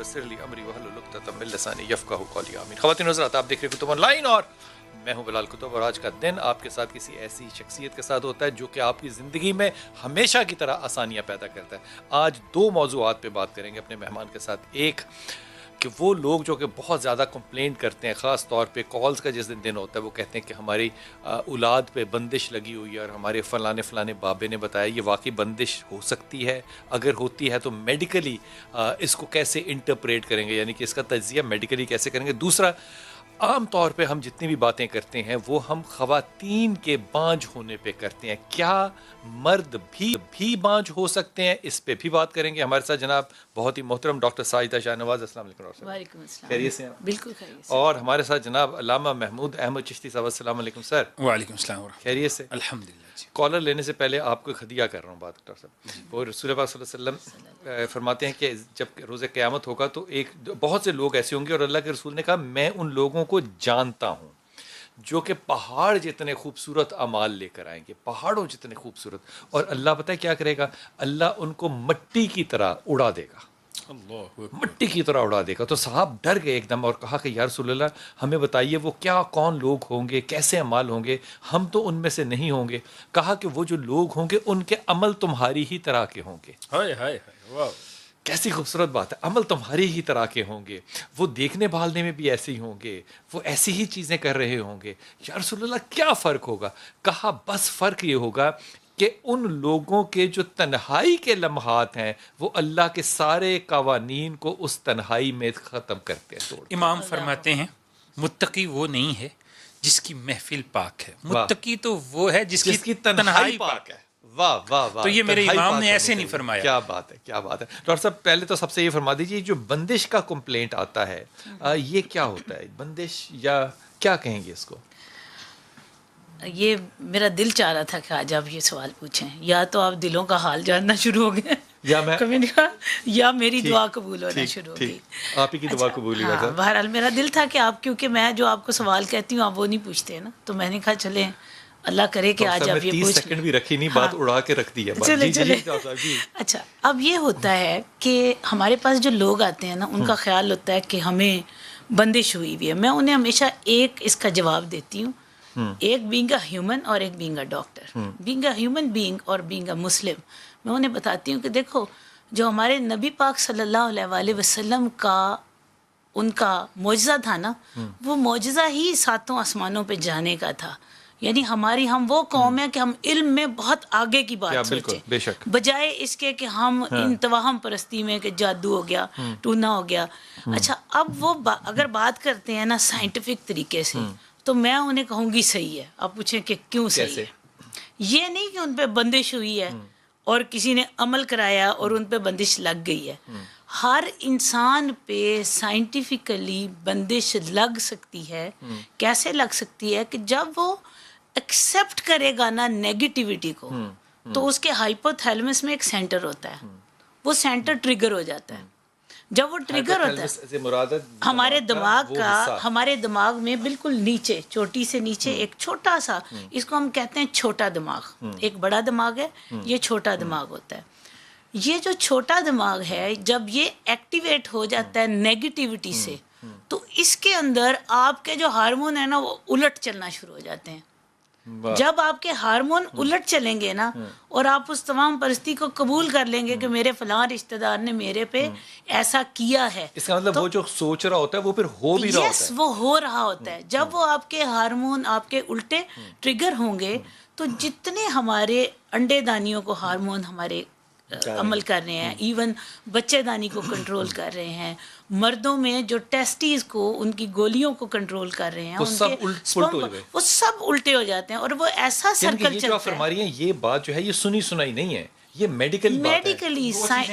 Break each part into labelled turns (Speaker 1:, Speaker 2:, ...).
Speaker 1: یسر لی امری واحلل عقدۃ من لسانی یفقہوا قولی آمین۔ خواتین و حضرات، آپ دیکھ رہے ہیں کتب آن لائن اور میں ہوں بلال کتب، اور آج کا دن آپ کے ساتھ کسی ایسی شخصیت کے ساتھ ہوتا ہے جو کہ آپ کی زندگی میں ہمیشہ کی طرح آسانیاں پیدا کرتا ہے۔ آج دو موضوعات پہ بات کریں گے اپنے مہمان کے ساتھ۔ ایک کہ وہ لوگ جو کہ بہت زیادہ کمپلینٹ کرتے ہیں، خاص طور پہ کالز کا جس دن ہوتا ہے، وہ کہتے ہیں کہ ہماری اولاد پہ بندش لگی ہوئی ہے اور ہمارے فلانے بابے نے بتایا یہ واقعی بندش ہو سکتی ہے، اگر ہوتی ہے تو میڈیکلی اس کو کیسے انٹرپریٹ کریں گے، یعنی کہ اس کا تجزیہ میڈیکلی کیسے کریں گے۔ دوسرا، عام طور پہ ہم جتنی بھی باتیں کرتے ہیں وہ ہم خواتین کے بانجھ ہونے پہ کرتے ہیں، کیا مرد بھی بانجھ ہو سکتے ہیں؟ اس پہ بھی بات کریں گے۔ ہمارے ساتھ جناب بہت ہی محترم ڈاکٹر ساجدہ شاہ نواز، السلام علیکم ڈاکٹر صاحب۔
Speaker 2: وعلیکم السلام۔
Speaker 1: خیریت سے ہیں؟
Speaker 2: بالکل خیریت سے۔
Speaker 1: اور ہمارے ساتھ جناب علامہ محمود احمد چشتی صاحب، السلام علیکم سر۔
Speaker 3: وعلیکم السلام ورحمۃ اللہ۔
Speaker 1: خیریت سے؟
Speaker 3: الحمدللہ جی۔
Speaker 1: کالر لینے سے پہلے آپ کو خدیہ کر رہا ہوں بات ڈاکٹر صاحب۔ وہ رسول پاک صلی اللہ علیہ وسلم فرماتے ہیں کہ جب روز قیامت ہوگا تو بہت سے لوگ ایسے ہوں گے، اور اللہ کے رسول نے کہا میں ان لوگوں کو جانتا ہوں جو کہ پہاڑ جتنے خوبصورت اعمال لے کر آئیں گے، پہاڑوں جتنے خوبصورت، اور اللہ پتہ ہے کیا کرے گا؟ اللہ ان کو مٹی کی طرح اڑا دے گا، مٹی کی طرح اڑا دے گا۔ تو صاحب ڈر گئے ایک دم اور کہا کہ یا رسول اللہ ہمیں بتائیے وہ کیا کون لوگ ہوں گے، کیسے اعمال ہوں گے، ہم تو ان میں سے نہیں ہوں گے۔ کہا کہ وہ جو لوگ ہوں گے ان کے عمل تمہاری ہی طرح کے ہوں گے۔
Speaker 3: ہائے ہائے ہائے، واہ،
Speaker 1: کیسی خوبصورت بات ہے، عمل تمہاری ہی طرح کے ہوں گے، وہ دیکھنے بھالنے میں بھی ایسے ہی ہوں گے، وہ ایسی ہی چیزیں کر رہے ہوں گے۔ یا رسول اللہ کیا فرق ہوگا؟ کہا بس فرق یہ ہوگا کہ ان لوگوں کے جو تنہائی کے لمحات ہیں وہ اللہ کے سارے قوانین کو اس تنہائی میں ختم کرتے ہیں، توڑ۔
Speaker 3: امام فرماتے ہیں متقی وہ نہیں ہے جس کی محفل پاک ہے، متقی تو وہ ہے جس کی تنہائی پاک ہے۔
Speaker 1: واہ واہ واہ،
Speaker 3: تو یہ میرے
Speaker 1: تنہائی
Speaker 3: امام
Speaker 1: پاک
Speaker 3: نے ایسے
Speaker 1: ہونی
Speaker 3: نہیں
Speaker 1: چاہیے۔
Speaker 3: فرمایا۔
Speaker 1: کیا بات ہے، کیا بات ہے۔ ڈاکٹر صاحب پہلے تو سب سے یہ فرما دیجیے جو بندش کا کمپلینٹ آتا ہے یہ کیا ہوتا ہے؟ بندش یا کیا کہیں گے اس کو؟
Speaker 2: یہ میرا دل چاہ رہا تھا کہ آج آپ یہ سوال پوچھیں، یا تو آپ دلوں کا حال جاننا شروع ہو گئے
Speaker 1: یا میں
Speaker 2: کبھی نہیں کہا، یا میری دعا قبول ہونا شروع ہو گئی۔
Speaker 1: آپ ہی کی دعا قبول ہوا تھا۔
Speaker 2: بہرحال میرا دل تھا کہ آپ، کیونکہ میں جو آپ کو سوال کہتی ہوں آپ وہ نہیں پوچھتے ہیں نا، تو میں نے کہا چلیں اللہ کرے کہ آج آپ یہ
Speaker 1: 30
Speaker 2: پوچھ
Speaker 1: سیکنڈ بھی رکھی نہیں، بات اڑا کے رکھ دی ہے۔
Speaker 2: چلے چلے۔ اچھا، اب یہ ہوتا ہے کہ ہمارے پاس جو لوگ آتے ہیں نا ان کا خیال ہوتا ہے کہ ہمیں بندش ہوئی ہوئی ہے۔ میں انہیں ہمیشہ ایک اس کا جواب دیتی ہوں، ایک بینگ اے ہیومن اور ایک being a doctor, being a human being اور بینگ اے مسلم۔ میں انہیں بتاتی ہوں کہ دیکھو جو ہمارے نبی پاک صلی اللہ علیہ وآلہ وسلم کا ان کا معجزہ تھا نا، وہ معجزہ ہی ساتوں آسمانوں پہ جانے کا تھا۔ یعنی ہم وہ قوم ہے کہ ہم علم میں بہت آگے کی بات سوچیں،
Speaker 1: بے شک،
Speaker 2: بجائے اس کے کہ ہم ان توہم پرستی میں کہ جادو ہو گیا، ٹونا ہو گیا۔ اچھا، اب وہ اگر بات کرتے ہیں نا سائنٹیفک طریقے سے تو میں انہیں کہوں گی صحیح ہے۔ آپ پوچھیں کہ کیوں صحیح ہے؟ یہ نہیں کہ ان پہ بندش ہوئی ہے اور کسی نے عمل کرایا اور ان پہ بندش لگ گئی ہے۔ ہر انسان پہ سائنٹیفکلی بندش لگ سکتی ہے۔ کیسے لگ سکتی ہے؟ کہ جب وہ ایکسیپٹ کرے گا نا نیگیٹیوٹی کو، تو اس کے ہائپوتھیلمس میں ایک سینٹر ہوتا ہے، وہ سینٹر ٹریگر ہو جاتا ہے۔ جب وہ ٹریگر ہوتا ہے ہمارے دماغ کا، ہمارے دماغ میں بالکل نیچے، چوٹی سے نیچے ایک چھوٹا سا، اس کو ہم کہتے ہیں چھوٹا دماغ، ایک بڑا دماغ ہے، یہ چھوٹا دماغ ہوتا ہے۔ یہ جو چھوٹا دماغ ہے جب یہ ایکٹیویٹ ہو جاتا ہے نیگیٹیوٹی سے، تو اس کے اندر آپ کے جو ہارمون ہیں نا وہ الٹ چلنا شروع ہو جاتے ہیں۔ جب آپ کے ہارمون الٹ چلیں گے نا اور آپ اس تمام پرستی کو قبول کر لیں گے کہ میرے فلاں رشتہ دار نے میرے پہ ایسا کیا ہے،
Speaker 1: اس کا مطلب وہ جو سوچ رہا ہوتا ہے وہ پھر ہو بھی رہا ہوتا ہے۔
Speaker 2: وہ ہو رہا ہوتا ہے۔ جب وہ آپ کے ہارمون آپ کے الٹے ٹریگر ہوں گے تو جتنے ہمارے انڈے دانیوں کو ہارمون ہمارے عمل کر رہے ہیں، ایون بچے دانی کو کنٹرول کر رہے ہیں، مردوں میں جو ٹیسٹیز کو ان کی گولیوں کو کنٹرول کر رہے ہیں، وہ سب الٹے ہو جاتے ہیں اور وہ ایسا سرکل چلتا ہے۔
Speaker 1: فرما رہی ہیں یہ بات جو ہے یہ سنی سنائی نہیں ہے، یہ میڈیکلی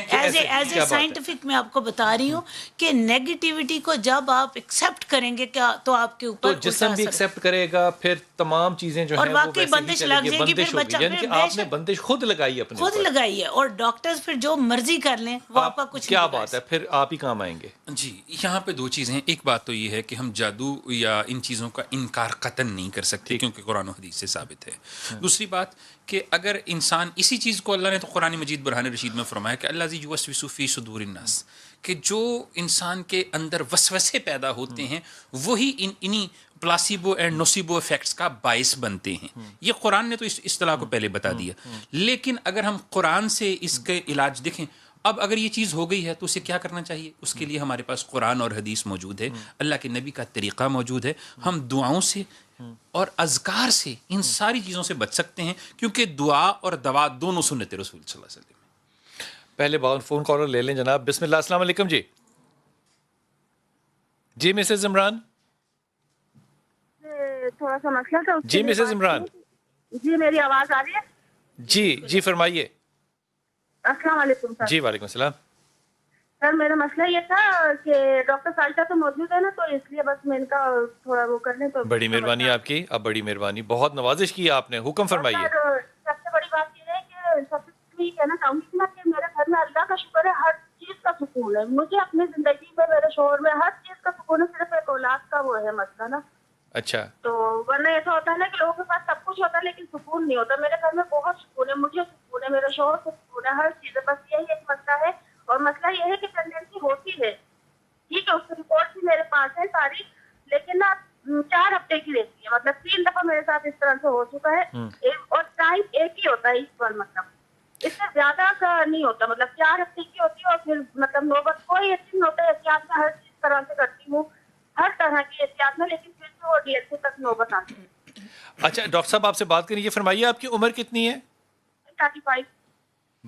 Speaker 2: ایز اے سائنٹیفک میں آپ کو بتا رہی ہوں کہ نیگیٹیوٹی کو جب آپ ایکسیپٹ کریں گے کیا تو آپ کے اوپر
Speaker 1: جسم بھی ایکسیپٹ کرے گا، پھر تمام چیزیں جو ہیں وہ ویسے ہی چلیں گی، بندش ہوگی، یعنی کہ آپ نے بندش خود لگائی اپنے
Speaker 2: خود لگائی ہے، اور ڈاکٹرز پھر جو مرضی کر لیں وہ آپ کا کچھ
Speaker 1: کیا بات ہے، پھر آپ ہی کام آئیں گے۔
Speaker 3: جی یہاں پہ دو چیزیں ہیں۔ ایک بات تو یہ ہے کہ ہم جادو یا ان چیزوں کا انکار قطعاً نہیں کر سکتے کیونکہ قرآن و حدیث سے ثابت ہے۔ دوسری بات کہ اگر انسان اسی چیز کو اللہ نے تو قرآن مجید برہان رشید میں فرمایا کہ اللہ یوسوس فی صدور الناس، کہ جو انسان کے اندر وسوسے پیدا ہوتے ہیں وہی انہی پلاسیبو اینڈ نوسیبو افیکٹس کا باعث بنتے ہیں. یہ قرآن نے تو اس اصطلاح کو پہلے بتا دیا. لیکن اگر ہم قرآن سے اس کے علاج دیکھیں، اب اگر یہ چیز ہو گئی ہے تو اسے کیا کرنا چاہیے؟ اس کے لیے ہمارے پاس قرآن اور حدیث موجود ہے، اللہ کے نبی کا طریقہ موجود ہے. ہم دعاؤں سے اور اذکار سے ان ساری چیزوں سے بچ سکتے ہیں، کیونکہ دعا اور دوا دونوں سنت رسول صلی اللہ علیہ وسلم.
Speaker 1: پہلے فون کالر لے لیں جناب. بسم اللہ، السلام علیکم. جی مسز عمران.
Speaker 4: تھوڑا سا مسئلہ تھا.
Speaker 1: جی مسز عمران.
Speaker 4: جی میری آواز آ رہی ہے؟
Speaker 1: جی فرمائیے.
Speaker 4: السلام علیکم سر.
Speaker 1: جی وعلیکم السلام.
Speaker 4: سر میرا مسئلہ یہ تھا کہ ڈاکٹر سالٹا تو موجود ہے نا، تو اس لیے بس میں ان کا تھوڑا وہ کر لیں. تو
Speaker 1: بڑی مہربانی آپ کی. اب بڑی مہربانی، بہت نوازش کی آپ نے. حکم فرمائیے.
Speaker 4: سب سے بڑی بات یہ ہے کہ سب سے یہ کہنا چاہوں گی کہ میرے گھر میں اللہ کا شکر ہے، ہر چیز کا سکون ہے. مجھے اپنی زندگی میں، میرے شوہر میں ہر چیز کا سکون ہے. صرف ایک اولاد کا وہ ہے مسئلہ نا.
Speaker 1: اچھا.
Speaker 4: تو ورنہ ایسا ہوتا ہے نا کہ لوگوں کے پاس سب کچھ ہوتا ہے لیکن سکون نہیں ہوتا. میرے گھر میں بہت سکون ہے، مجھے سکون ہے، میرے شوہر کو سکون ہے، ہر چیز ہے. بس یہی ایک مسئلہ ہے. اور مسئلہ یہ ہے کہ پریگنینسی ہوتی ہے، ٹھیک ہے، اس کی رپورٹ بھی میرے پاس ہے ساری، لیکن نا 4 ہفتے کی رہتی ہے. مطلب 3 دفعہ میرے ساتھ اس طرح سے ہو چکا ہے. اور ٹائم ایک ہی ہوتا ہے اس پر، مطلب اس سے زیادہ کا نہیں ہوتا. مطلب 4 ہفتے کی ہوتی ہے. اور پھر مطلب نوبت کوئی ایسی نہیں ہوتا ہے. احتیاط میں ہر چیز طرح سے کرتی ہوں، ہر طرح کی احتیاط میں، لیکن پھر بھی وہ ڈیلیوری تک نوبت آتی ہے.
Speaker 1: اچھا ڈاکٹر صاحب آپ سے بات کریں، یہ فرمائیے آپ کی عمر کتنی ہے؟
Speaker 4: 35.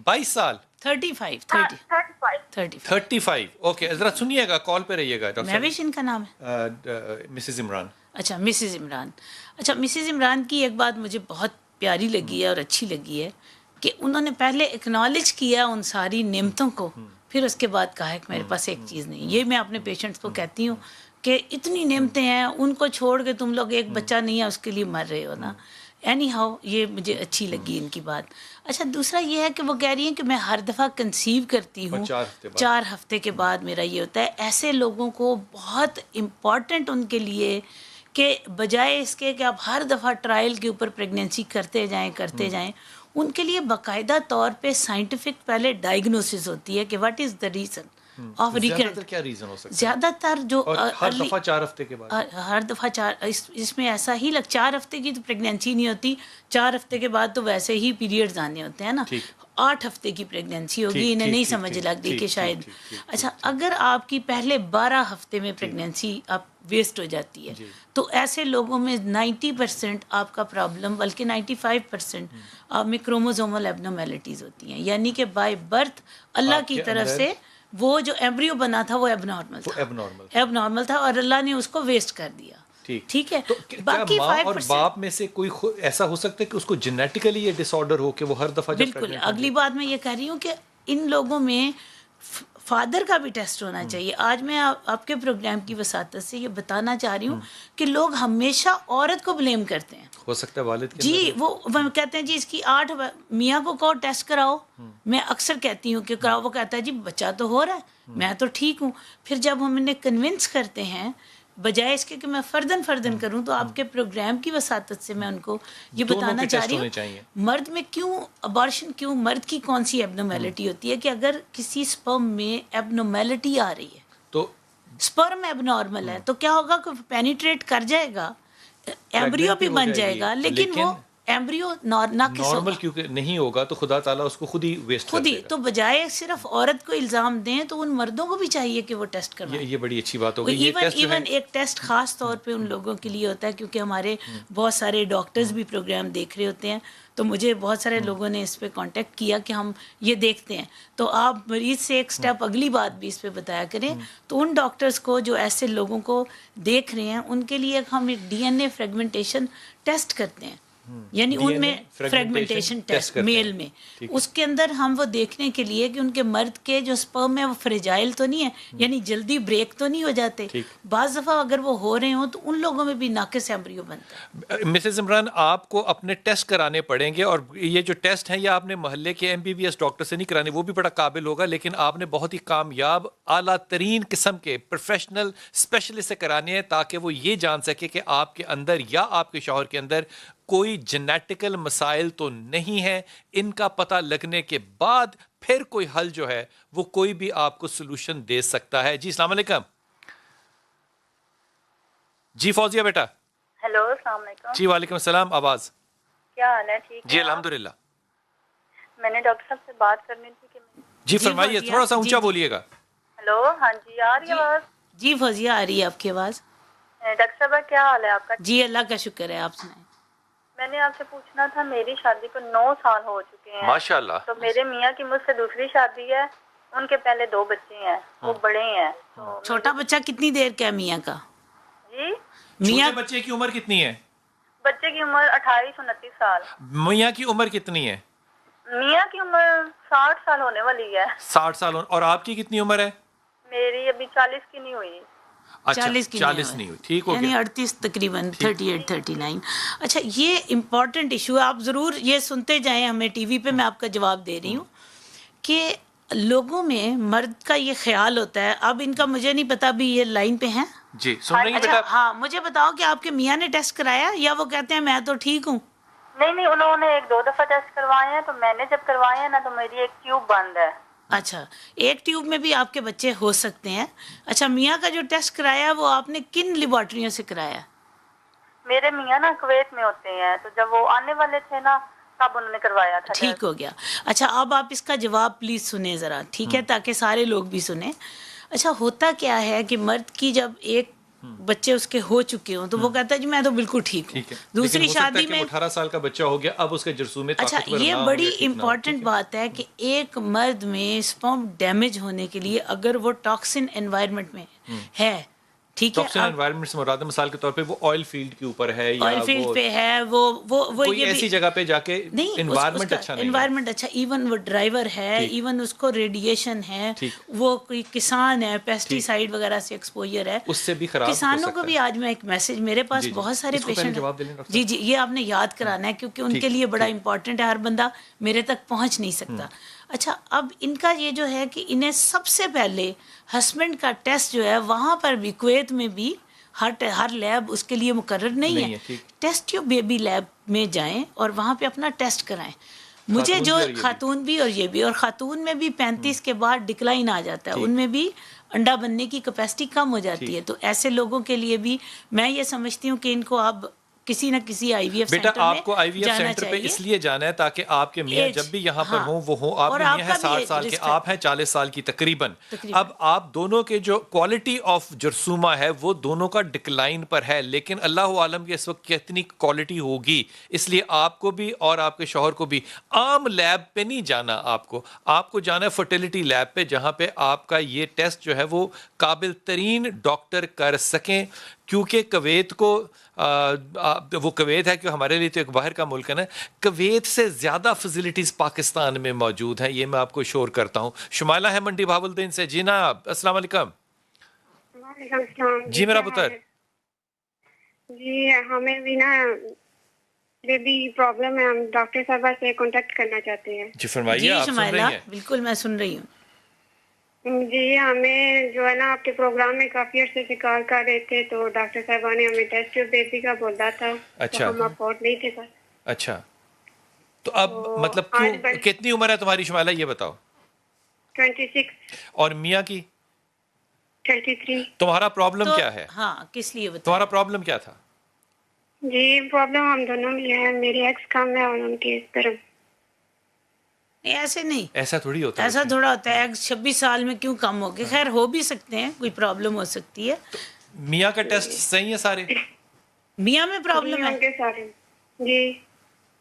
Speaker 1: 22 سال.
Speaker 2: 35.
Speaker 1: 35. اوکے ذرا سنیے گا، کال پہ رہیے گا. ڈاکٹر
Speaker 2: مہوش ان کا نام ہے؟
Speaker 1: مسز عمران.
Speaker 2: اچھا مسز عمران. اچھا مسز عمران کی ایک بات مجھے بہت پیاری لگی ہے اور اچھی لگی ہے کہ انہوں نے پہلے اکنالج کیا ان ساری نعمتوں کو، پھر اس کے بعد کہا ہے کہ میرے پاس ایک چیز نہیں. یہ میں اپنے پیشنٹس کو کہتی ہوں کہ اتنی نعمتیں ہیں، ان کو چھوڑ کے تم لوگ ایک بچہ نہیں ہے اس کے لیے مر رہے ہو نا. اینی ہاؤ یہ مجھے اچھی لگی ان کی بات. اچھا دوسرا یہ ہے کہ وہ کہہ رہی ہیں کہ میں ہر دفعہ کنسیو کرتی ہوں 4 ہفتے کے بعد میرا یہ ہوتا ہے. ایسے لوگوں کو بہت امپورٹنٹ ان کے لیے کہ بجائے اس کے کہ آپ ہر دفعہ ٹرائل کے اوپر پریگنینسی کرتے جائیں ان کے لیے باقاعدہ طور پہ سائنٹیفک پہلے ڈائگنوسس ہوتی ہے کہ what is the reason of recurrent.
Speaker 1: کیا ریزن ہو سکتا ہے؟
Speaker 2: زیادہ تر جو
Speaker 1: ہر دفعہ 4 ہفتے کے بعد،
Speaker 2: ہر دفعہ 4 اس میں ایسا ہی 4 ہفتے کی تو پریگنینسی نہیں ہوتی. 4 ہفتے کے بعد تو ویسے ہی پیریڈز آنے ہوتے ہیں نا. 8 ہفتے کی پریگنینسی ہوگی. انہیں نہیں سمجھ لگ رہی کہ شاید اچھا اگر آپ کی پہلے 12 ہفتے میں پریگنینسی آپ ویسٹ ہو جاتی ہے تو ایسے لوگوں میں 90% آپ کا پرابلم، بلکہ 95% آپ میں کروموزومل ایبنارمیلٹیز ہوتی ہیں. یعنی کہ بائی برتھ اللہ کی طرف سے وہ جو ایمبریو بنا تھا وہ ایب نارمل تھا اور اللہ نے اس کو ویسٹ کر دیا. ٹھیک ہے.
Speaker 1: باقی ماں اور باپ میں سے کوئی ایسا ہو سکتا ہے کہ اس کو جینیٹیکلی یہ ڈس آرڈر ہو کہ وہ ہر دفعہ؟
Speaker 2: بالکل. اگلی بات میں یہ کہہ رہی ہوں کہ ان لوگوں میں فادر کا بھی ٹیسٹ ہونا چاہیے. آج میں آپ کے پروگرام کی وساطت سے یہ بتانا چاہ رہی ہوں کہ لوگ ہمیشہ عورت کو بلیم کرتے ہیں.
Speaker 1: ہو سکتا ہے والد کے
Speaker 2: جی وہ کہتے ہیں جی اس کی 8 میاں کو کہو ٹیسٹ کراؤ. میں اکثر کہتی ہوں کہ کراؤ. وہ کہتا ہے جی بچہ تو ہو رہا ہے، میں تو ٹھیک ہوں. پھر جب ہم انہیں کنونس کرتے ہیں بجائے اس کے کہ میں فردن کروں، تو آپ کے پروگرام کی وساطت سے میں ان کو یہ بتانا چاہ رہی ہوں مرد میں کیوں ابارشن، کیوں مرد کی کون سی ایبنارمیلٹی ہوتی ہے. کہ اگر کسی سپرم میں ایبنارمیلٹی آ رہی ہے تو سپرم ایب نارمل ہے تو کیا ہوگا کہ پینیٹریٹ کر جائے گا، ایمبریو بھی بن جائے گا، لیکن وہ ایمبریو
Speaker 1: نارمل کیونکہ نہیں ہوگا تو خدا تعالیٰ اس کو خود ہی ویسٹ کر دے گا.
Speaker 2: تو بجائے صرف عورت کو الزام دیں تو ان مردوں کو بھی چاہیے کہ وہ ٹیسٹ کروائیں.
Speaker 1: یہ بڑی اچھی بات ہوگی.
Speaker 2: ایون ایک ٹیسٹ خاص طور پہ ان لوگوں کے لیے ہوتا ہے کیونکہ ہمارے بہت سارے ڈاکٹرز بھی پروگرام دیکھ رہے ہوتے ہیں. تو مجھے بہت سارے لوگوں نے اس پہ کانٹیکٹ کیا کہ ہم یہ دیکھتے ہیں. تو آپ مریض سے ایک سٹیپ اگلی بات بھی اس پہ بتایا کریں. تو ان ڈاکٹرز کو جو ایسے لوگوں کو دیکھ رہے ہیں ان کے لیے ہم ایک DNA فریگمنٹیشن ٹیسٹ کرتے ہیں. یعنی ان میں فریگمنٹیشن ٹیسٹ میل میں اس کے اندر ہم وہ دیکھنے کے لیے کہ ان کے مرد کے جو سپرم ہے وہ فریجائل تو نہیں ہے، یعنی جلدی بریک تو نہیں ہو جاتے. بعض دفعہ اگر وہ ہو رہے ہوں تو ان لوگوں میں بھی ناقص ایمبریو بنتا ہے.
Speaker 1: مسز عمران آپ کو اپنے ٹیسٹ کرانے پڑیں گے، اور یہ جو ٹیسٹ ہیں یہ آپ نے محلے کے MBBS ڈاکٹر سے نہیں کرانے، وہ بھی بڑا قابل ہوگا، لیکن آپ نے بہت ہی کامیاب اعلیٰ ترین قسم کے پروفیشنل اسپیشلسٹ سے کرانے ہیں تاکہ وہ یہ جان سکے کہ آپ کے اندر یا آپ کے شوہر کے اندر کوئی جینیٹیکل مسائل تو نہیں ہے. ان کا پتہ لگنے کے بعد پھر کوئی حل جو ہے وہ کوئی بھی آپ کو سولوشن دے سکتا ہے. جی السلام علیکم. جی فوزیہ بیٹا.
Speaker 5: ہیلو السلام علیکم.
Speaker 1: جی وعلیکم السلام. آواز
Speaker 5: کیا حال ہے؟ ٹھیک ہے
Speaker 1: جی الحمدللہ.
Speaker 5: میں نے ڈاکٹر صاحب سے بات کرنی تھی کہ
Speaker 1: جی فرمائیے, تھوڑا سا اونچا بولیے گا.
Speaker 5: ہیلو ہاں جی آ رہی ہے آواز؟
Speaker 2: جی فوزیہ آ رہی ہے آپ کی آواز.
Speaker 5: ڈاکٹر صاحب کیا حال ہے آپ کا؟
Speaker 2: جی اللہ کا شکر ہے, آپ سنائیں.
Speaker 5: میں نے آپ سے پوچھنا تھا, میری شادی کو 9 سال ہو چکے ہیں
Speaker 1: ماشاءاللہ.
Speaker 5: تو میرے میاں کی مجھ سے دوسری شادی ہے, ان کے پہلے 2 بچے ہیں, وہ بڑے ہیں. تو
Speaker 2: چھوٹا بچہ کتنی دیر کا ہے میاں کا؟
Speaker 5: جی
Speaker 2: میاں
Speaker 1: چھوٹے بچے کی عمر کتنی ہے؟
Speaker 5: بچے کی عمر 28-29 سال.
Speaker 1: میاں کی عمر کتنی ہے؟
Speaker 5: میاں کی عمر 60 سال ہونے والی ہے.
Speaker 1: 60 سال. اور آپ کی کتنی عمر ہے؟
Speaker 5: میری ابھی 40 کی نہیں ہوئی.
Speaker 1: اچھا 40 نہیں ہوئی, ٹھیک ہو
Speaker 2: یعنی
Speaker 1: گیا.
Speaker 2: 38 تقریباً 38-39. اچھا یہ امپورٹنٹ ایشو ہے, آپ ضرور یہ سنتے جائیں ہمیں ٹی وی پہ. میں آپ کا جواب دے رہی ہوں کہ لوگوں میں مرد کا یہ خیال ہوتا ہے. اب ان کا مجھے نہیں پتا, بھی یہ لائن پہ ہیں.
Speaker 1: جی سن رہی ہیں
Speaker 2: اچھا
Speaker 1: بیٹا؟
Speaker 2: ہاں مجھے بتاؤ کہ آپ کے میاں نے ٹیسٹ کرایا یا وہ کہتے ہیں میں تو ٹھیک ہوں؟
Speaker 5: نہیں انہوں نے 1-2 دفعہ ٹیسٹ کروائے ہیں, تو میں نے جب کروائے ہیں نا تو میری ایک ٹیوب بند ہے.
Speaker 2: اچھا ایک ٹیوب میں بھی آپ کے بچے ہو سکتے ہیں. اچھا میاں کا جو ٹیسٹ کرایا وہ آپ نے کن لیبارٹریوں سے کرایا؟
Speaker 5: میرے میاں نا کویت میں ہوتے ہیں, تو جب وہ آنے والے تھے نا تب انہوں نے کروایا تھا.
Speaker 2: ٹھیک ہو گیا. اچھا اب آپ اس کا جواب پلیز سنیں ذرا, ٹھیک ہے, تاکہ سارے لوگ بھی سنیں. اچھا ہوتا کیا ہے کہ مرد کی جب ایک بچے اس کے ہو چکے ہوں تو وہ کہتا ہے جی میں تو بالکل ٹھیک ہوں. دوسری شادی میں
Speaker 1: 18 سال کا بچہ ہو گیا, اب اس کے جرثومے
Speaker 2: اچھا یہ بڑی امپورٹنٹ بات ہے کہ ایک مرد میں اسپرم ڈیمیج ہونے کے لیے اگر وہ ٹاکسن انوائرمنٹ میں ہے, ٹھیک ہے,
Speaker 1: ٹاکسن انوائرمنٹ سے مراد مثال کے طور پہ وہ آئل فیلڈ کے اوپر ہے یا
Speaker 2: آئل فیلڈ پہ ہے, وہ
Speaker 1: کوئی ایسی جگہ پہ جا کے انوائرمنٹ اچھا نہیں ہے,
Speaker 2: انوائرمنٹ اچھا, ایون وہ ڈرائیور ہے, ایون اس کو ریڈیشن ہے, وہ کوئی کسان ہے, پیسٹی سائیڈ وغیرہ سے ایکسپوجر ہے,
Speaker 1: اس سے بھی خراب.
Speaker 2: کسانوں کو بھی آج میں ایک میسج, میرے پاس بہت سارے پیشنٹ, جی یہ آپ نے یاد کرانا ہے کیونکہ ان کے لیے بڑا امپورٹنٹ ہے, ہر بندہ میرے تک پہنچ نہیں سکتا. اچھا اب ان کا یہ جو ہے کہ انہیں سب سے پہلے ہسبینڈ کا ٹیسٹ جو ہے وہاں پر بھی کویت میں بھی ہر لیب اس کے لیے مقرر نہیں ہے. ٹیسٹ ٹیوب بیبی لیب میں جائیں اور وہاں پہ اپنا ٹیسٹ کرائیں. مجھے جو خاتون بھی اور یہ بھی, اور خاتون میں بھی 35 کے بعد ڈکلائن آ جاتا ہے, ان میں بھی انڈا بننے کی کیپیسٹی کم ہو جاتی ہے. تو ایسے لوگوں کے لیے بھی میں یہ سمجھتی ہوں کہ ان کو اب کسی نہ کسی آئی وی ایف
Speaker 1: بیٹا آپ کو آئی وی ایف سینٹر پہ اس لیے جانا ہے تاکہ آپ کے میاں جب بھی یہاں پر ہوں وہ ہوں. آپ کے میاں ہیں 60 سال کے, آپ ہیں 40 سال کی تقریباً. اب آپ دونوں کے جو کوالٹی آف جرثومہ ہے وہ دونوں کا ڈکلائن پر ہے, لیکن اللہ عالم کی اس وقت کتنی کوالٹی ہوگی, اس لیے آپ کو بھی اور آپ کے شوہر کو بھی عام لیب پہ نہیں جانا. آپ کو جانا ہے فرٹیلیٹی لیب پہ, جہاں پہ آپ کا یہ ٹیسٹ جو ہے وہ قابل ترین ڈاکٹر کر سکیں. کیونکہ کویت کو وہ کویت ہے کہ ہمارے لیے تو ایک باہر کا ملک ہے نا, کویت سے زیادہ فیسلٹیز پاکستان میں موجود ہیں, یہ میں آپ کو شور کرتا ہوں. شمائلہ ہے منڈی بہاولدین سے. جی ناب السلام علیکم.
Speaker 6: وعلیکم السلام.
Speaker 1: جی میرا پتر.
Speaker 6: جی ہمیں بھی نا بیبی پرابلم ہے, ہم ڈاکٹر صاحبہ سے کانٹیکٹ کرنا چاہتے ہیں.
Speaker 1: جی فرمائیے.
Speaker 2: جی
Speaker 1: آپ سن رہی
Speaker 2: شمائلہ
Speaker 1: ہیں؟
Speaker 2: بالکل میں سن رہی ہوں.
Speaker 6: جی ہمیں جو ہے نا آپ کے پروگرام میں کافی عرصے سے کال کر رہے تھے, تو ڈاکٹر صاحبہ نے ہمیں ٹیسٹ ٹیوب بیبی کا بولا تھا.
Speaker 1: اچھا
Speaker 6: ہم افورڈ نہیں تھے سر.
Speaker 1: اچھا تو اب مطلب کیوں, کتنی عمر ہے تمہاری شمائلہ یہ بتاؤ؟
Speaker 6: 26.
Speaker 1: اور میاں کی
Speaker 6: 33.
Speaker 1: تمہارا پرابلم کیا ہے؟
Speaker 2: ہاں کس لیے بتاؤ,
Speaker 1: تمہارا پرابلم کیا تھا؟
Speaker 6: جی پرابلم ہم دونوں میں ہے, میری ایکس کم ہے اور ان کی سپرم.
Speaker 2: ایسے نہیں,
Speaker 1: ایسا تھوڑی ہوتا ہے,
Speaker 2: ایسا تھوڑا ہوتا ہے. 26 سال میں کیوں کم ہو گئے؟ خیر ہو بھی سکتے ہیں, کوئی پرابلم ہو سکتی ہے.
Speaker 1: میاں کا ٹیسٹ صحیح ہے سارے؟
Speaker 2: میاں میں پرابلم ہے؟
Speaker 6: ان کے سارے جی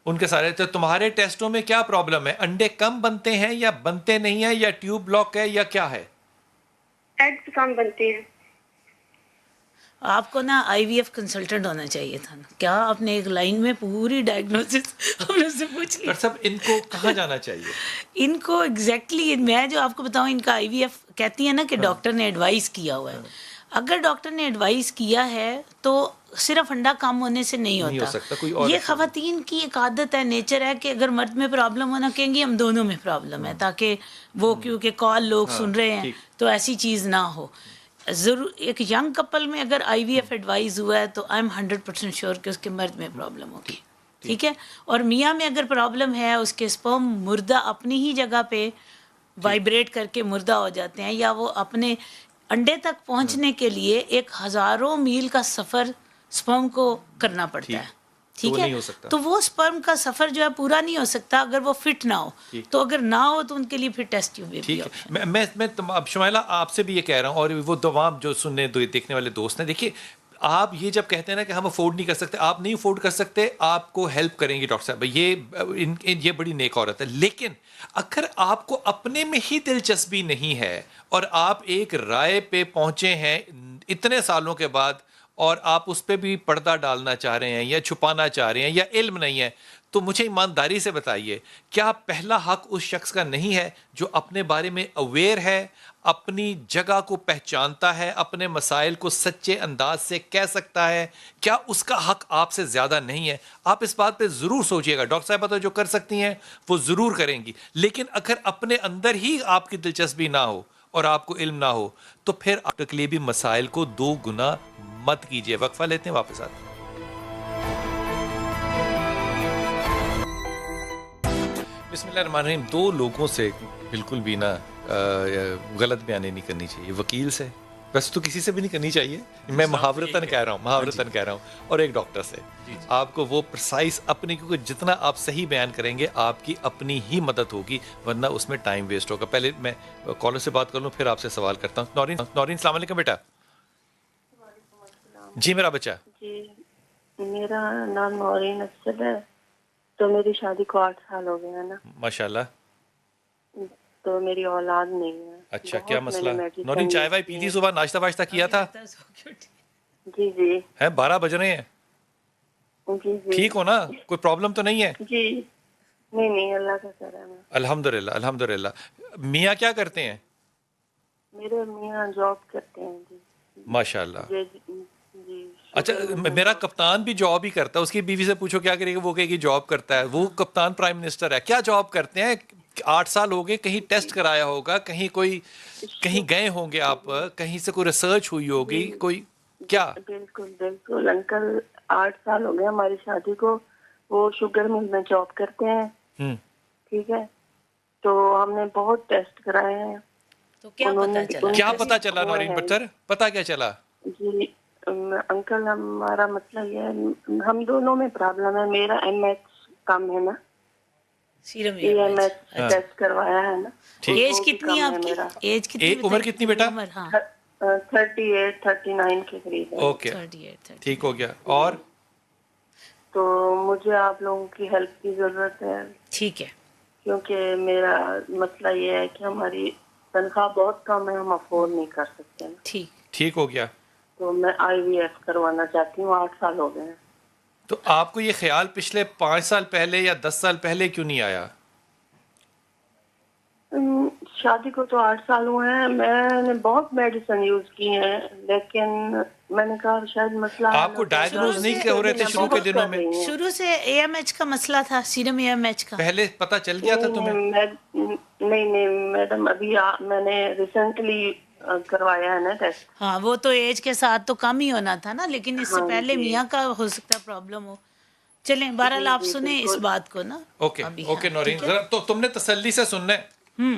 Speaker 1: ان کے سارے. تو تمہارے ٹیسٹوں میں کیا پرابلم ہے؟ انڈے کم بنتے ہیں یا بنتے نہیں ہیں, یا ٹیوب بلاک ہے, یا کیا ہے؟
Speaker 6: ایگز کم بنتے ہیں.
Speaker 2: آپ کو نا آئی وی ایف کنسلٹنٹ ہونا چاہیے تھا نا. کیا آپ نے ایک لائن میں پوری ڈائگنوسس ہم نے سے پوچھ لی؟
Speaker 1: ڈاکٹر صاحب ان کو کہاں جانا چاہیے؟
Speaker 2: ان کو ایگزیکٹلی میں جو آپ کو بتاؤں, ان کا آئی وی ایف کہتی ہیں نا کہ ڈاکٹر نے ایڈوائز کیا ہوا ہے. اگر ڈاکٹر نے ایڈوائز کیا ہے تو صرف انڈا کم ہونے سے نہیں ہوتا. یہ خواتین کی ایک عادت ہے, نیچر ہے کہ اگر مرد میں پرابلم ہونا, کہیں گی ہم دونوں میں پرابلم ہے, تاکہ وہ کیونکہ کال لوگ سن رہے ہیں تو ایسی چیز نہ ہو. ضرور ایک ینگ کپل میں اگر آئی وی ایف ایڈوائز ہوا ہے تو آئی ایم 100% شیور کہ اس کے مرد میں پرابلم ہوگی. ٹھیک ہے. اور میاں میں اگر پرابلم ہے, اس کے اسپرم مردہ اپنی ہی جگہ پہ وائبریٹ کر کے مردہ ہو جاتے ہیں, یا وہ اپنے انڈے تک پہنچنے کے لیے ایک ہزاروں میل کا سفر اسپرم کو کرنا پڑتا ہے, ٹھیک ہے, تو وہ اسپرم کا سفر جو ہے پورا نہیں ہو سکتا اگر وہ فٹ نہ ہو. تو اگر نہ ہو تو ان کے لیے پھر ٹیسٹ ٹیوب بیبی ہے.
Speaker 1: میں اب شمائلہ آپ سے بھی یہ کہہ رہا ہوں, اور وہ تمام جو سننے دیکھنے والے دوست ہیں, دیکھیے آپ یہ جب کہتے ہیں نا کہ ہم افورڈ نہیں کر سکتے, آپ نہیں افورڈ کر سکتے, آپ کو ہیلپ کریں گے ڈاکٹر صاحب, یہ بڑی نیک عورت ہے. لیکن اگر آپ کو اپنے میں ہی دلچسپی نہیں ہے اور آپ ایک رائے پہ پہنچے ہیں اتنے سالوں کے بعد, اور آپ اس پہ بھی پردہ ڈالنا چاہ رہے ہیں یا چھپانا چاہ رہے ہیں یا علم نہیں ہے, تو مجھے ایمانداری سے بتائیے, کیا پہلا حق اس شخص کا نہیں ہے جو اپنے بارے میں اویئر ہے, اپنی جگہ کو پہچانتا ہے, اپنے مسائل کو سچے انداز سے کہہ سکتا ہے؟ کیا اس کا حق آپ سے زیادہ نہیں ہے؟ آپ اس بات پہ ضرور سوچئے گا. ڈاکٹر صاحبہ تو جو کر سکتی ہیں وہ ضرور کریں گی, لیکن اگر اپنے اندر ہی آپ کی دلچسپی نہ ہو اور آپ کو علم نہ ہو, تو پھر آپ کے لیے بھی مسائل کو 2 گنا مت کیجئے. وقفہ لیتے ہیں, واپس آتے ہیں. بسم اللہ الرحمن الرحیم. 2 لوگوں سے بالکل بھی نہ غلط بیانی نہیں کرنی چاہیے. وکیل سے, ویسے تو کسی سے بھی نہیں کرنی چاہیے, میں محاورتاً کہہ رہا ہوں, اور ایک ڈاکٹر سے. آپ کو وہ پرسائز اپنی, کیونکہ جتنا آپ صحیح بیان کریں گے آپ کی اپنی ہی مدد ہوگی, ورنہ اس میں ٹائم ویسٹ ہوگا. پہلے میں کالر سے بات کر لوں, پھر آپ سے سوال کرتا ہوں. نورین السلام علیکم بیٹا. جی میرا بچہ.
Speaker 7: جی میرا نام نورین افضل ہے, تو میری شادی کو 8 سال ہو گئے ہیں نا.
Speaker 1: ماشاءاللہ.
Speaker 7: تو میری اولاد نہیں ہے.
Speaker 1: اچھا, کیا مسئلہ؟ نورین چائے وائے پی تھی صبح, ناشتہ واشتہ کیا تھا؟
Speaker 7: جی جی
Speaker 1: ہے 12 بج رہے ہیں.
Speaker 7: جی جی
Speaker 1: ٹھیک ہو نا, کوئی پرابلم تو نہیں ہے؟
Speaker 7: جی نہیں, اللہ کا کرم ہے.
Speaker 1: الحمدللہ. میاں کیا کرتے ہیں؟
Speaker 7: میرے میاں جاب کرتے ہیں. جی
Speaker 1: ماشاءاللہ.
Speaker 7: جی.
Speaker 1: اچھا, میرا کپتان بھی جاب ہی کرتا ہے. اس کی بیوی سے پوچھو کیا کرے گا, وہ کہے گی جاب کرتا ہے. وہ کپتان پرائم منسٹر ہے. کیا جاب کرتے ہیں؟ 8 سال ہو گئے, کہیں ٹیسٹ کرایا ہوگا, کہیں گئے ہوں گے آپ, کہیں سے کوئی ریسرچ ہوئی ہوگی, کوئی کیا؟
Speaker 7: بالکل انکل, 8 سال ہو گئے ہماری شادی کو. وہ شوگر مل میں جاب کرتے ہیں. ٹھیک ہے, تو ہم نے بہت ٹیسٹ کرائے ہیں.
Speaker 2: تو کیا پتا چلا
Speaker 1: نورین بٹر, پتا کیا چلا؟
Speaker 7: جی انکل, ہمارا مسئلہ یہ ہے, ہم دونوں میں پرابلم ہے. میرا MH کم ہے نا, MH ٹیسٹ کروایا ہے نا.
Speaker 2: ایج کتنی آپ کی؟ ایج کتنی,
Speaker 1: عمر کتنی بیٹا؟
Speaker 7: 38 39 کے قریب ہے.
Speaker 1: اوکے, ٹھیک ہو گیا. اور
Speaker 7: تو مجھے آپ لوگوں کی ہیلپ کی ضرورت ہے.
Speaker 2: ٹھیک ہے,
Speaker 7: کیونکہ میرا مسئلہ یہ ہے کہ ہماری تنخواہ بہت کم ہے, ہم افورڈ نہیں کر سکتے.
Speaker 1: ٹھیک ہو گیا.
Speaker 7: تو میں IVF کروانا چاہتی ہوں. 8 سال ہو گئے ہیں.
Speaker 1: تو آپ کو یہ خیال پچھلے 5 سال پہلے یا 10 سال پہلے کیوں نہیں آیا؟
Speaker 7: شادی کو تو 8 سال ہوئے ہیں. میں نے بہت میڈیسن یوز کی ہیں, لیکن میں نے کہا شاید مسئلہ
Speaker 1: آپ کو ڈائگنوز نہیں ہو رہے تھے شروع کے دنوں میں؟
Speaker 2: شروع سے AMH کا مسئلہ تھا, سیرم AMH کا
Speaker 1: پہلے پتا چل گیا تھا تمہیں؟
Speaker 7: نہیں میڈم, ابھی میں نے ریسنٹلی کروایا ہے نا ٹیسٹ.
Speaker 2: ہاں, وہ تو ایج کے ساتھ تو کم ہی ہونا تھا نا, لیکن اس سے پہلے میاں کا ہو سکتا ہے پرابلم ہو. چلیں بہرحال آپ سنیں اس بات کو نا.
Speaker 1: اوکے نورین, تو تم نے تسلی سے سننا ہے.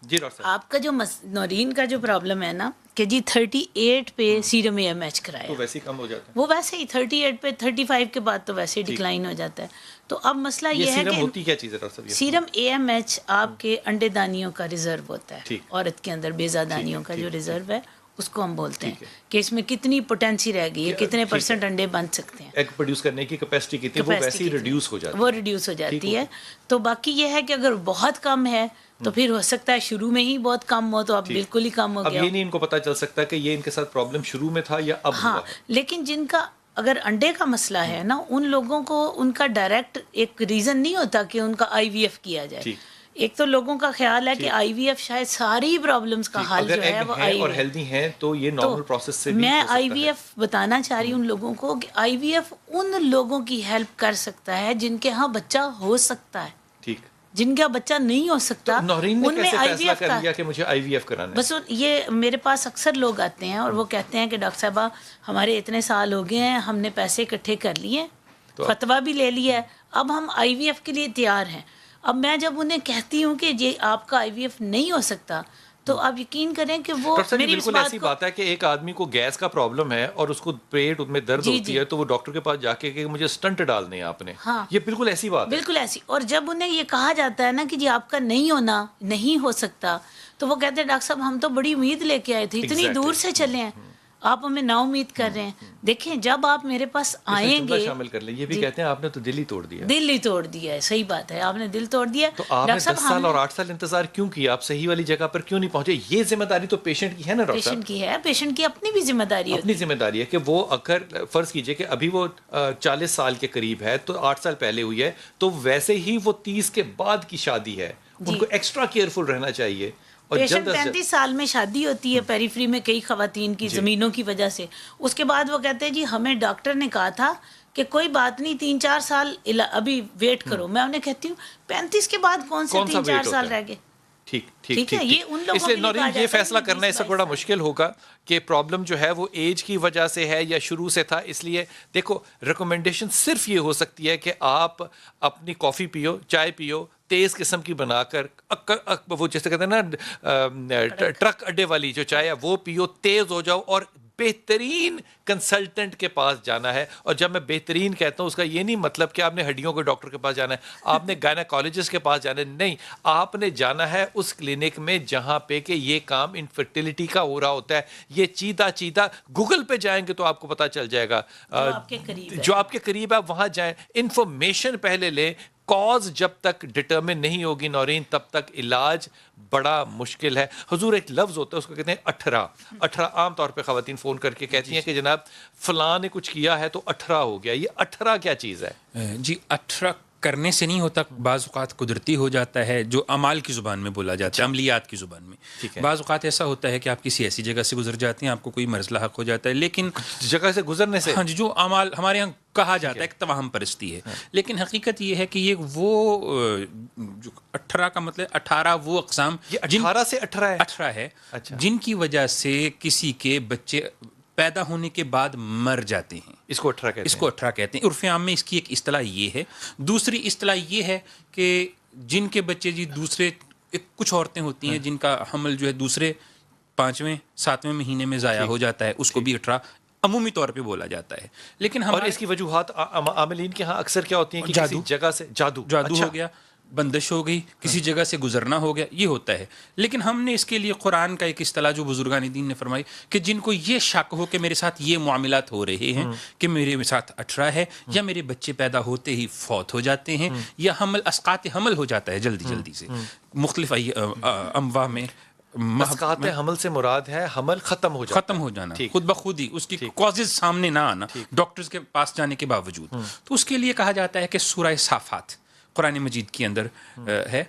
Speaker 1: جی ڈاکٹر صاحب,
Speaker 2: آپ کا جو نورین کا جو پرابلم ہے نا کہ جی 38 پہ سیرم AMH کرایا,
Speaker 1: تو ویسے ہی کم ہو جاتا ہے.
Speaker 2: وہ ویسے ہی 38 پہ 35 کے بعد تو ویسے ہی ڈکلائن ہو جاتا ہے. تو اب مسئلہ یہ ہے کہ
Speaker 1: ہوتی کیا چیز ہے ڈاکٹر صاحب؟
Speaker 2: سیرم AMH آپ کے انڈے دانیوں کا ریزرو ہوتا ہے, عورت کے اندر بیضہ دانیوں کا جو ریزرو ہے اس کو ہم بولتے ہیں کہ اس میں کتنی پوٹینسی رہ گئی ہے, کتنے % انڈے بن سکتے ہیں.
Speaker 1: ایگ پروڈیوس کرنے کی کیپیسٹی کتنی, وہ ویسے ہی ریڈیوس ہو جاتی ہے.
Speaker 2: وہ ریڈیوس ہو جاتی ہے. تو باقی یہ ہے کہ اگر بہت کم ہے تو پھر ہو سکتا ہے شروع میں ہی بہت کم ہو, تو اب بالکل ہی کم ہو گیا.
Speaker 1: اب یہ نہیں ان کو پتا چل سکتا کہ یہ ان کے ساتھ پرابلم شروع میں تھا یا اب ہوا ہے.
Speaker 2: لیکن جن کا اگر انڈے کا مسئلہ ہے نا, ان لوگوں کو ان کا ڈائریکٹ ایک ریزن نہیں ہوتا کہ ان کا IVF کیا جائے. ایک تو لوگوں کا خیال ہے کہ IVF شاید ساری پرابلمز کا حل جو ہے وہ
Speaker 1: اور ہیلدی ہیں تو یہ نارمل پروسیس سے بھی.
Speaker 2: میں IVF بتانا چاہ رہی ہوں ان لوگوں کو کہ IVF ان لوگوں کی ہیلپ کر سکتا ہے جن کے ہاں بچہ ہو سکتا ہے.
Speaker 1: ٹھیک,
Speaker 2: جن کا بچہ نہیں ہو سکتا
Speaker 1: ان میں IVF کر لیا کہ مجھے IVF کرانا ہے.
Speaker 2: بس یہ میرے پاس اکثر لوگ آتے ہیں اور وہ کہتے ہیں کہ ڈاکٹر صاحبہ ہمارے اتنے سال ہو گئے ہیں, ہم نے پیسے اکٹھے کر لیے, فتویٰ بھی لے لیا ہے. اب ہم آئی وی ایف کے لیے تیار ہیں. اب میں جب انہیں کہتی ہوں کہ یہ آپ کا آئی وی ایف نہیں ہو سکتا تو آپ یقین کریں کہ وہ میری اس
Speaker 1: بالکل
Speaker 2: بات
Speaker 1: ایسی
Speaker 2: کو
Speaker 1: بات ہے کہ ایک آدمی کو گیس کا پرابلم ہے اور اس کو پیٹ میں درد ہوتی ہے تو وہ ڈاکٹر کے پاس جا کے کہ مجھے سٹنٹ ڈالنے ہیں آپ نے. یہ بالکل ایسی بات ہے,
Speaker 2: بالکل ایسی. اور جب انہیں یہ کہا جاتا ہے نا کہ جی آپ کا نہیں ہونا, نہیں ہو سکتا, تو وہ کہتے ہیں ڈاکٹر صاحب ہم تو بڑی امید لے کے آئے تھے, اتنی دور سے چلے ہیں, آپ ہمیں نا امید کر رہے ہیں. دیکھیں جب آپ میرے پاس آئیں گے,
Speaker 1: شامل کر لیں, یہ بھی کہتے ہیں آپ نے تو دل ہی توڑ دیا.
Speaker 2: دل ہی توڑ دیا ہے, صحیح بات ہے, آپ نے دل توڑ دیا.
Speaker 1: تو آپ نے 10 سال اور 8 سال انتظار کیوں کیا, آپ صحیح والی جگہ پر کیوں نہیں پہنچے؟ یہ ذمہ داری تو پیشنٹ کی ہے نا ڈاکٹر صاحب.
Speaker 2: پیشنٹ کی ہے, پیشنٹ کی اپنی بھی ذمہ داری ہے.
Speaker 1: اپنی ذمہ داری ہے کہ وہ اگر فرض کیجئے کہ ابھی وہ 40 سال کے قریب ہے تو 8 سال پہلے ہوئی ہے, تو ویسے ہی وہ 30 کے بعد کی شادی ہے, ان کو ایکسٹرا کیئرفل رہنا چاہیے.
Speaker 2: پیشنٹ 35 سال میں شادی ہوتی ہے پیریفری میں کئی خواتین کی زمینوں کی وجہ سے. اس کے بعد وہ کہتے ہیں جی ہمیں ڈاکٹر نے کہا تھا کہ کوئی بات نہیں 3-4 سال ابھی ویٹ کرو. میں انہیں کہتی ہوں 35 کے بعد کون سے 3-4 سال رہ گئے.
Speaker 1: ٹھیک ہے, یہ ان لوگوں کے لیے یہ فیصلہ کرنا اس وقت بڑا مشکل ہوگا کہ پرابلم جو ہے وہ ایج کی وجہ سے ہے یا شروع سے تھا. اس لیے دیکھو ریکمنڈیشن صرف یہ ہو سکتی ہے کہ آپ اپنی کافی پیو, چائے پیو, تیز قسم کی بنا کر, وہ جیسے کہتے ہیں نا ٹرک اڈے والی جو چائے ہے وہ پیو, تیز ہو جاؤ, اور بہترین کنسلٹنٹ کے پاس جانا ہے. اور جب میں بہترین کہتا ہوں اس کا یہ نہیں مطلب کہ آپ نے ہڈیوں کے ڈاکٹر کے پاس جانا ہے, آپ نے گائنیکالوجسٹ کے پاس جانا ہے, نہیں, آپ نے جانا ہے اس کلینک میں جہاں پہ کہ یہ کام انفرٹیلٹی کا ہو رہا ہوتا ہے. یہ چیدہ گوگل پہ جائیں گے تو آپ کو پتہ چل جائے گا, جو آپ کے قریب ہے وہاں جائیں, انفارمیشن پہلے لیں. کاز جب تک ڈٹرمن نہیں ہوگی نورین تب تک علاج بڑا مشکل ہے. حضور ایک لفظ ہوتا ہے اس کو کہتے ہیں 18. عام طور پہ خواتین فون کر کے کہتی ہیں کہ جناب فلاں نے کچھ کیا ہے تو 18 ہو گیا. یہ 18 کیا چیز ہے؟
Speaker 3: جی 18 کرنے سے نہیں ہوتا, بعض اوقات قدرتی ہو جاتا ہے, جو اعمال کی زبان میں بولا جاتا ہے, عملیات کی زبان میں. بعض اوقات ایسا ہوتا ہے کہ آپ کسی ایسی جگہ سے گزر جاتے ہیں, آپ کو کوئی مرض لاحق ہو جاتا ہے, لیکن
Speaker 1: جگہ سے گزرنے سے,
Speaker 3: ہاں جی, جو اعمال ہمارے یہاں کہا جاتا ہے ایک توہم پرستی ہے, لیکن حقیقت یہ ہے کہ یہ وہ جو 18 کا مطلب 18 وہ اقسام,
Speaker 1: 18 سے
Speaker 3: 18 ہے جن کی وجہ سے کسی کے بچے پیدا ہونے کے بعد مر جاتے ہیں.
Speaker 1: اس کو 18
Speaker 3: کہتے ہیں. عرف عام میں اس کی ایک اصطلاح یہ ہے. دوسری اصطلاح یہ ہے کہ جن کے بچے جی دوسرے, کچھ عورتیں ہوتی ہیں جن کا حمل جو ہے دوسرے 5ویں 7ویں مہینے میں ضائع ہو جاتا ہے, اس کو بھی 18 عمومی طور پہ بولا جاتا ہے. لیکن
Speaker 1: اور اس کی وجوہات عاملین کے ہاں اکثر کیا ہوتی ہیں کہ کسی جگہ سے جادو
Speaker 3: ہو گیا, بندش ہو گئی, کسی جگہ سے گزرنا ہو گیا, یہ ہوتا ہے. لیکن ہم نے اس کے لیے قرآن کا ایک اصطلاح جو بزرگان دین نے فرمائی کہ جن کو یہ شک ہو کہ میرے ساتھ یہ معاملات ہو رہے ہیں کہ میرے ساتھ 18 ہے, یا میرے بچے پیدا ہوتے ہی فوت ہو جاتے ہیں, یا اسقاط حمل ہو جاتا ہے جلدی سے, مختلف انواع میں.
Speaker 1: اسقاط حمل سے مراد ہے حمل ختم ہو جانا,
Speaker 3: خود بخود ہی, اس کی کازز سامنے نہ آنا ڈاکٹرز کے پاس جانے کے باوجود. تو اس کے لیے کہا جاتا ہے کہ سورہ صافات قرآن مجید کے اندر ہے,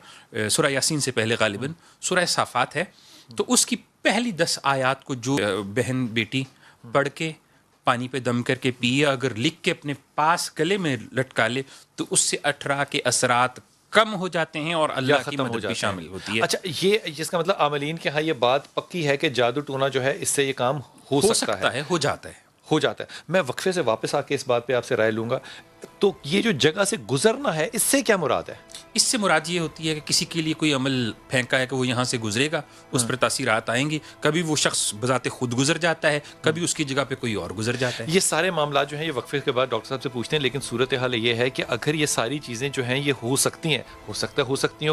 Speaker 3: سورہ یاسین سے پہلے غالباً سورہ صافات ہے, تو اس کی پہلی 10 آیات کو جو بہن بیٹی پڑھ کے پانی پہ دم کر کے پیے, اگر لکھ کے اپنے پاس گلے میں لٹکا لے تو اس سے 18 کے اثرات کم ہو جاتے ہیں اور اللہ کی مدد بھی شامل ہوتی ہے.
Speaker 1: اچھا, یہ جس کا مطلب عاملین کے ہاں یہ بات پکی ہے کہ جادو ٹونا جو ہے اس سے یہ کام ہو سکتا ہے,
Speaker 3: ہو جاتا ہے.
Speaker 1: میں وقفے سے واپس آ کے اس بات پہ آپ سے رائے لوں گا. تو یہ جو جگہ سے گزرنا ہے اس سے کیا مراد ہے؟
Speaker 3: اس سے مراد یہ ہوتی ہے کہ کسی کے لیے کوئی عمل پھینکا ہے کہ وہ یہاں سے گزرے گا, اس پر تاثیرات آئیں گی. کبھی وہ شخص بذات خود گزر جاتا ہے, کبھی اس کی جگہ پہ کوئی اور گزر جاتا ہے.
Speaker 1: یہ سارے معاملات جو ہیں یہ وقفے کے بعد ڈاکٹر صاحب سے پوچھتے ہیں, لیکن صورتحال یہ ہے کہ اگر یہ ساری چیزیں جو ہیں یہ ہو سکتی ہیں,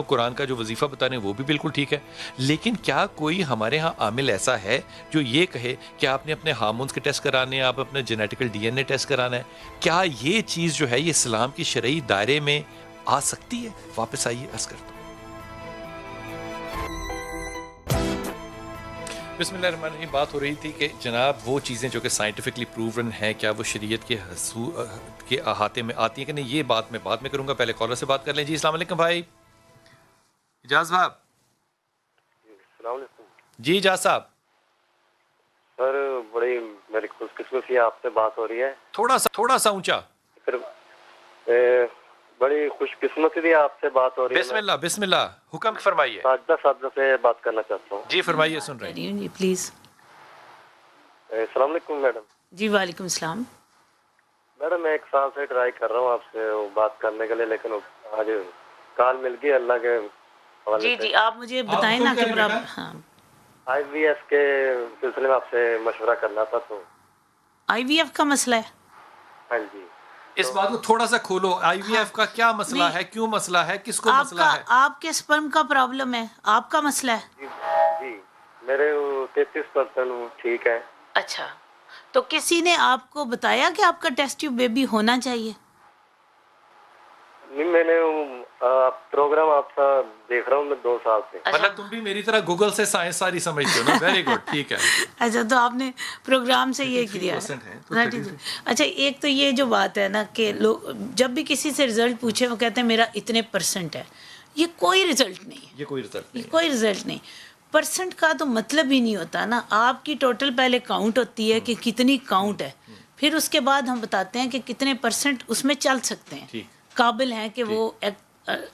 Speaker 1: قرآن کا جو وظیفہ بتا رہے ہیں وہ بھی بالکل ٹھیک ہے, لیکن کیا کوئی ہمارے ہاں عامل ایسا ہے جو یہ کہے کہ آپ نے اپنے ہارمونز کے ٹیسٹ کرانے ہیں, آپ اپنے genetical D N A test کرانا ہے؟ کیا یہ چیز جو ہے یہ اسلام کی شرعی دائرے میں آ سکتی ہے؟ واپس آئیے, عرض کرتا ہوں. بسم اللہ الرحمن الرحیم. بات ہو رہی تھی کہ جناب وہ چیزیں جو کہ سائنٹیفکلی پروون ہیں کیا وہ شریعت کے احاطے میں آتی ہیں کہ نہیں, یہ بات میں بعد میں کروں گا. پہلے کالر سے بات کر لیں. جی السلام علیکم بھائی. اجاز صاحب.
Speaker 8: السلام علیکم.
Speaker 1: جی اجاز صاحب.
Speaker 8: سر بڑی میری خوش قسمتی آپ سے بات ہو رہی ہے.
Speaker 1: تھوڑا سا اونچا.
Speaker 8: پھر بڑی خوش قسمتی بھی آپ سے بات ہو رہی ہے.
Speaker 1: بسم اللہ حکم فرمائیے.
Speaker 8: ساجدہ سے بات کرنا چاہتا ہوں.
Speaker 1: جی فرمائیے, سن رہے ہیں.
Speaker 2: جی پلیز.
Speaker 8: السلام علیکم میڈم.
Speaker 2: جی وعلیکم السلام.
Speaker 8: میڈم میں 1 سال سے ٹرائی کر رہا ہوں آپ سے بات کرنے کے لیے، لیکن آج کال مل گئی اللہ کے حوالے
Speaker 2: جی
Speaker 8: سے۔
Speaker 2: جی آپ مجھے بتائیں نا کہ ہاں
Speaker 8: IVF کے سلسلے میں آپ سے مشورہ کرنا تھا تو۔
Speaker 2: IVF کا مسئلہ ہے؟
Speaker 8: ہاں جی،
Speaker 1: اس بات کو تھوڑا سا کھولو، IVF کا کیا مسئلہ ہے، کیوں مسئلہ ہے، کس کو مسئلہ ہے؟
Speaker 2: آپ کے سپرم کا پرابلم ہے، آپ کا مسئلہ ہے؟
Speaker 8: جی میرے 33% ٹھیک ہے۔
Speaker 2: اچھا، تو کسی نے آپ کو بتایا کہ آپ کا ٹیسٹ ٹیوب بیبی ہونا چاہیے؟
Speaker 8: نہیں، میں نے پروگرام آپ کا دیکھ رہا ہوں میں 2 سال سے۔
Speaker 1: مطلب تم بھی میری طرح گوگل سے سائنس ساری سمجھتے ہو نا، ویری گڈ، ٹھیک ہے۔
Speaker 2: اچھا، تو آپ نے پروگرام سے یہ کیا ہے۔ اچھا، ایک تو یہ جو بات ہے نا کہ لوگ جب بھی کسی سے رزلٹ پوچھے وہ کہتے ہیں میرا اتنے % ہے، یہ کوئی رزلٹ نہیں ہے،
Speaker 1: یہ کوئی رزلٹ نہیں،
Speaker 2: کوئی رزلٹ نہیں۔ پرسنٹ کا تو مطلب ہی نہیں ہوتا نا، آپ کی ٹوٹل پہلے کاؤنٹ ہوتی ہے کہ کتنی کاؤنٹ ہے، پھر اس کے بعد ہم بتاتے ہیں کہ کتنے % اس میں چل سکتے ہیں، قابل ہیں کہ وہ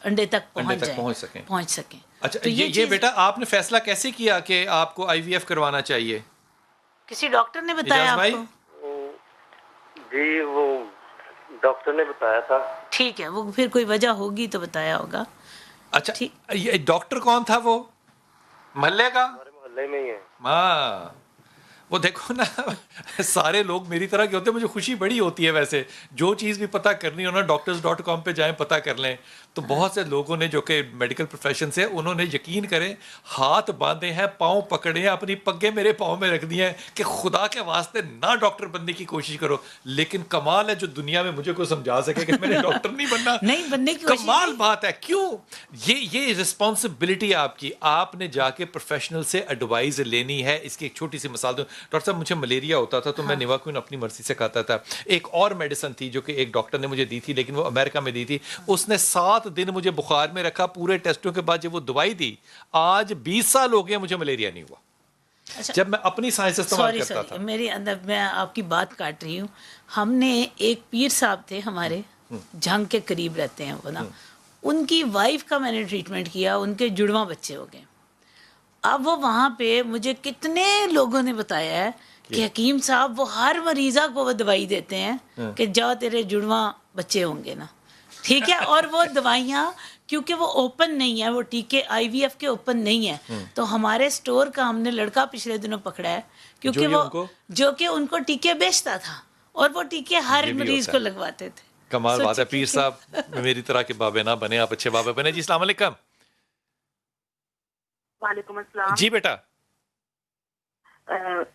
Speaker 2: انڈے تک پہنچ سکیں۔
Speaker 1: اچھا، یہ بیٹا آپ نے فیصلہ کیسے کیا کہ آپ کو IVF کروانا چاہیے؟
Speaker 2: کسی ڈاکٹر نے بتایا آپ کو؟
Speaker 8: جی وہ ڈاکٹر نے بتایا تھا۔
Speaker 2: ٹھیک ہے، وہ پھر کوئی وجہ ہوگی تو بتایا ہوگا۔
Speaker 1: اچھا، یہ ڈاکٹر کون تھا؟ وہ محلے کا؟
Speaker 8: ہمارے محلے میں ہی ہے۔
Speaker 1: ہاں، وہ دیکھو نا، سارے لوگ میری طرح کے ہوتے ہیں، مجھے خوشی بڑی ہوتی ہے ویسے، جو چیز بھی پتہ کرنی ہو نا doctors.com پہ جائیں پتہ کر لیں، تو بہت سے لوگوں نے جو کہ میڈیکل پروفیشن سے، انہوں نے یقین کریں ہاتھ باندھے ہیں، پاؤں پکڑے ہیں، اپنی پگیں میرے پاؤں میں رکھ دی ہیں کہ خدا کے واسطے نہ ڈاکٹر بننے کی کوشش کرو، لیکن کمال ہے جو دنیا میں مجھے کوئی سمجھا سکے کہ میں نے ڈاکٹر نہیں بننا،
Speaker 2: نہیں بننے کی
Speaker 1: کمال بات ہے۔ کیوں؟ یہ رسپانسبلٹی آپ کی، آپ نے جا کے پروفیشنل سے ایڈوائز لینی ہے۔ اس کی ایک چھوٹی سی مثال دوں، ڈاکٹر صاحب مجھے ملیریا ہوتا تھا تو میں نیواکوین اپنی مرضی سے کھاتا تھا، ایک اور میڈیسن تھی جو کہ ایک ڈاکٹر نے مجھے دی تھی لیکن وہ امریکہ میں دی تھی، اس نے 7 دن مجھے بخار میں رکھا، پورے ٹیسٹوں کے بعد جب وہ دوائی دی، آج 20 سال ہو گئے مجھے ملیریا نہیں ہوا، جب میں اپنی سائنس استعمال کرتا تھا۔
Speaker 2: میرے اندر میں آپ کی بات کاٹ رہی ہوں، ہم نے ایک پیر صاحب تھے ہمارے، جھنگ کے قریب رہتے ہیں وہ نا، ان کی وائف کا میں نے ٹریٹمنٹ کیا، ان کے جڑواں بچے ہو گئے۔ اب وہ وہاں پہ مجھے کتنے لوگوں نے بتایا ہے کہ حکیم صاحب وہ ہر مریضہ کو وہ دوائی دیتے ہیں کہ جاؤ تیرے جڑواں بچے ہوں گے نا، ٹھیک ہے، اور وہ دوائیاں کیونکہ وہ اوپن نہیں ہے، وہ ٹیکے IVF کے اوپن نہیں ہے، تو ہمارے سٹور کا ہم نے لڑکا پچھلے دنوں پکڑا ہے کیونکہ وہ جو کہ ان کو ٹیکے بیچتا تھا اور وہ ٹیکے ہر مریض کو لگواتے تھے۔
Speaker 1: کمال بات ہے، پیر صاحب میری طرح کے بابے نہ بنے، آپ اچھے بابے بنے۔ جی السلام علیکم۔
Speaker 9: وعلیکم السلام۔
Speaker 1: جی بیٹا،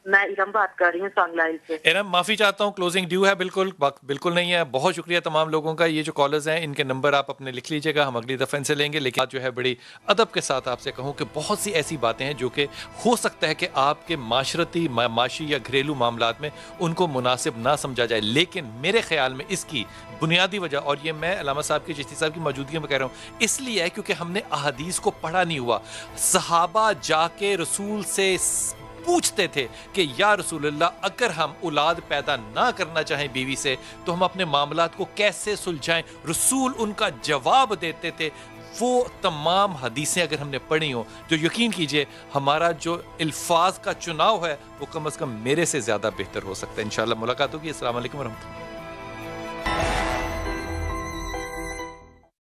Speaker 9: میں ارم بات کر رہی ہوں سانگ لائن سے۔
Speaker 1: ارم معافی چاہتا ہوں، کلوزنگ ڈیو ہے، بالکل وقت بالکل نہیں ہے۔ بہت شکریہ تمام لوگوں کا، یہ جو کالرز ہیں ان کے نمبر آپ اپنے لکھ لیجیے گا، ہم اگلی دفعہ ان سے لیں گے، لیکن جو ہے بڑی ادب کے ساتھ آپ سے کہوں کہ بہت سی ایسی باتیں ہیں جو کہ ہو سکتا ہے کہ آپ کے معاشرتی معاشی یا گھریلو معاملات میں ان کو مناسب نہ سمجھا جائے، لیکن میرے خیال میں اس کی بنیادی وجہ، اور یہ میں علامہ صاحب کی چشتی صاحب کی موجودگی میں کہہ رہا ہوں، اس لیے ہے کیونکہ ہم نے احادیث کو پڑھا نہیں ہوا۔ صحابہ جا کے رسول سے پوچھتے تھے کہ یا رسول اللہ، اگر ہم اولاد پیدا نہ کرنا چاہیں بیوی سے تو ہم اپنے معاملات کو کیسے سلجھائیں؟ رسول ان کا جواب دیتے تھے۔ وہ تمام حدیثیں اگر ہم نے پڑھی ہوں، جو یقین کیجئے ہمارا جو الفاظ کا چناؤ ہے وہ کم از کم میرے سے زیادہ بہتر ہو سکتا ہے۔ انشاءاللہ ملاقات ہوگی۔ السلام علیکم ورحمۃ اللہ۔